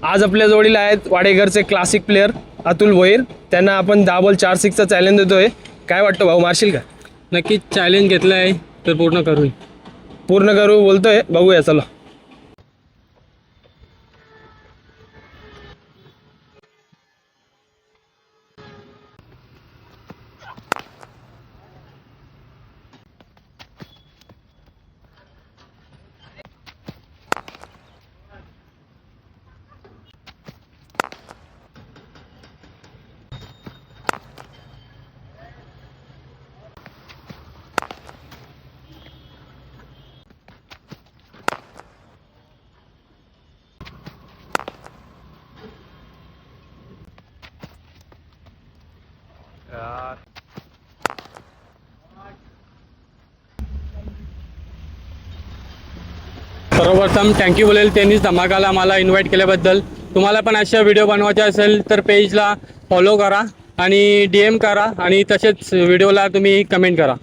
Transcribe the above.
आज आपल्या जोडीला आहेत वाडेघरचे क्लासिक प्लेयर अतुल भोईर। त्यांना आपण 10 बॉल 4 सिक्सचा चॅलेंज देतोय। काय वाटतं भाऊ, मारशील का? नक्कीच चॅलेंज घेतलं आहे तर पूर्ण करू. पूर्ण करू बोलतोय, बघूया चला। सर्वप्रथम थँक्यू बोलेल त्यांनीच धमाकाला मला इन्व्हाइट केल्याबद्दल। तुम्हाला पण अशा व्हिडिओ बनवायचे असेल तर पेजला फॉलो करा आणि DM करा आणि तसेच व्हिडिओला तुम्ही कमेंट करा।